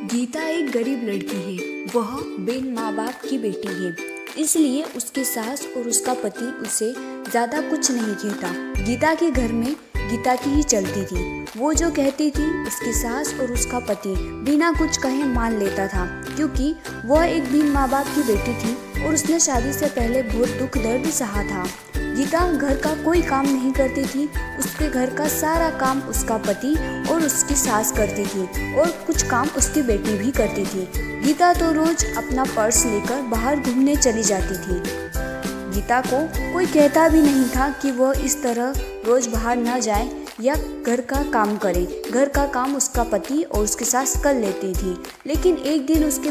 गीता एक गरीब लड़की है। वह बिन माँ बाप की बेटी है, इसलिए उसकी सास और उसका पति उसे ज़्यादा कुछ नहीं कहता। गीता के घर में गीता की ही चलती थी। वो जो कहती थी उसकी सास और उसका पति बिना कुछ कहे मान लेता था, क्योंकि वह एक बिन माँ बाप की बेटी थी और उसने शादी से पहले बहुत दुख दर्द सहा था। गीता घर का कोई काम नहीं करती थी। उसके घर का सारा काम उसका पति और उसकी सास करती थी और कुछ काम उसकी बेटी भी करती थी। गीता तो रोज अपना पर्स लेकर बाहर घूमने चली जाती थी। गीता को कोई कहता भी नहीं था कि वह इस तरह रोज बाहर ना जाए या घर का काम करे। घर का काम उसका पति और उसकी सास कर लेती थी। लेकिन एक दिन उसके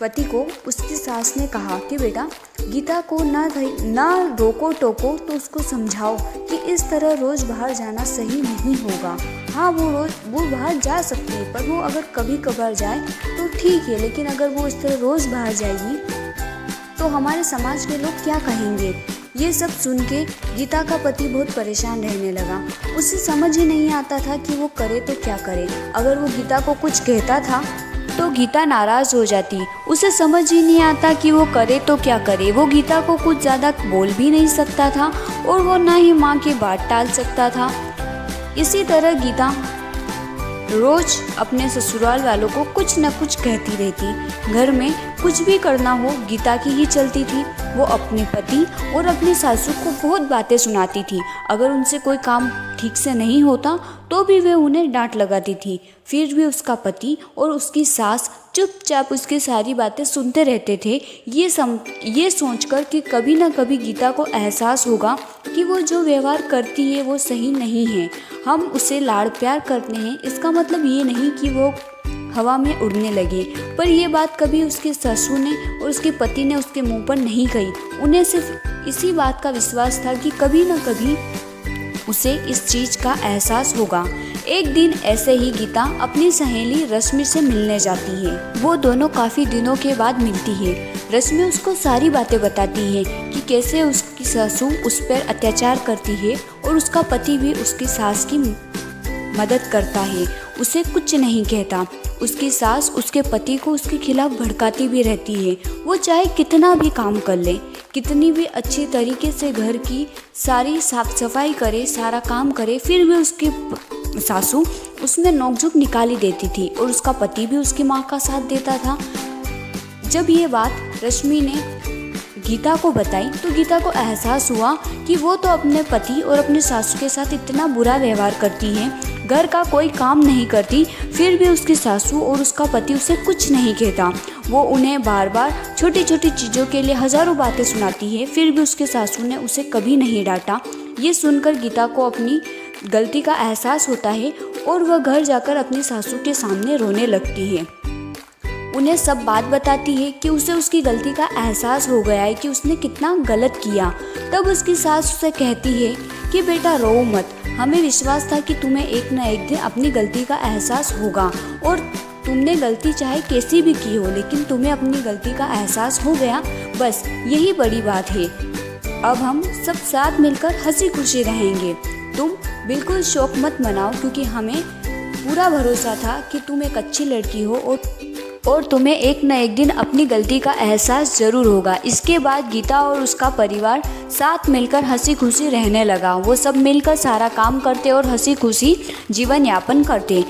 पति को उसकी सास ने कहा कि बेटा, गीता को ना रोको टोको, तो उसको समझाओ कि इस तरह रोज़ बाहर जाना सही नहीं होगा। हाँ, वो बाहर जा सकती है, पर वो अगर कभी कभार जाए तो ठीक है, लेकिन अगर वो इस तरह रोज़ बाहर जाएगी तो हमारे समाज के लोग क्या कहेंगे। ये सब सुन के गीता का पति बहुत परेशान रहने लगा। उसे समझ ही नहीं आता था कि वो करे तो क्या करे। अगर वो गीता को कुछ कहता था तो गीता नाराज़ हो जाती। उसे समझ ही नहीं आता कि वो करे तो क्या करे। वो गीता को कुछ ज़्यादा बोल भी नहीं सकता था और वो ना ही माँ की बात टाल सकता था। इसी तरह गीता रोज अपने ससुराल वालों को कुछ न कुछ कहती रहती। घर में कुछ भी करना हो गीता की ही चलती थी। वो अपने पति और अपनी सासू को बहुत बातें सुनाती थी। अगर उनसे कोई काम ठीक से नहीं होता तो भी वे उन्हें डांट लगाती थी। फिर भी उसका पति और उसकी सास चुपचाप उसकी सारी बातें सुनते रहते थे, ये सोचकर कि कभी ना कभी गीता को एहसास होगा कि वो जो व्यवहार करती है वो सही नहीं है। हम उसे लाड़ प्यार करते हैं, इसका मतलब ये नहीं कि वो हवा में उड़ने लगे। पर यह बात कभी उसके ससुर ने और उसके पति ने उसके मुंह पर नहीं कही। उन्हें सिर्फ इसी बात का विश्वास था कि कभी न कभी उसे इस चीज का एहसास होगा। एक दिन ऐसे ही गीता अपनी सहेली रश्मि से मिलने जाती है। वो दोनों काफी दिनों के बाद मिलती है। रश्मि उसको सारी बातें बताती है कि कैसे उसकी सासू उस पर अत्याचार करती है और उसका पति भी उसकी सास की मदद करता है, उसे कुछ नहीं कहता। उसकी सास उसके पति को उसके खिलाफ भड़काती भी रहती है। वो चाहे कितना भी काम कर ले, कितनी भी अच्छी तरीके से घर की सारी साफ सफाई करे, सारा काम करे, फिर भी उसकी सासू उसमें नोकझोंक निकाली देती थी और उसका पति भी उसकी माँ का साथ देता था। जब ये बात रश्मि ने गीता को बताई तो गीता को एहसास हुआ कि वो तो अपने पति और अपने सासू के साथ इतना बुरा व्यवहार करती है, घर का कोई काम नहीं करती, फिर भी उसकी सासू और उसका पति उसे कुछ नहीं कहता। वो उन्हें बार बार छोटी छोटी चीज़ों के लिए हजारों बातें सुनाती है, फिर भी उसके सासू ने उसे कभी नहीं डांटा। ये सुनकर गीता को अपनी गलती का एहसास होता है और वह घर जाकर अपनी सासू के सामने रोने लगती है। उन्हें सब बात बताती है कि उसे उसकी गलती का एहसास हो गया है कि उसने कितना गलत किया। तब उसकी सास उसे कहती है कि बेटा रो मत, हमें विश्वास था कि तुम्हें एक न एक दिन अपनी गलती का एहसास होगा और तुमने गलती चाहे कैसी भी की हो, लेकिन तुम्हें अपनी गलती का एहसास हो गया, बस यही बड़ी बात है। अब हम सब साथ मिलकर हंसी खुशी रहेंगे। तुम बिल्कुल शौक मत मनाओ, क्योंकि हमें पूरा भरोसा था कि तुम एक अच्छी लड़की हो और तुम्हें एक न एक दिन अपनी गलती का एहसास जरूर होगा। इसके बाद गीता और उसका परिवार साथ मिलकर हंसी खुशी रहने लगा। वो सब मिलकर सारा काम करते और हंसी खुशी जीवन यापन करते।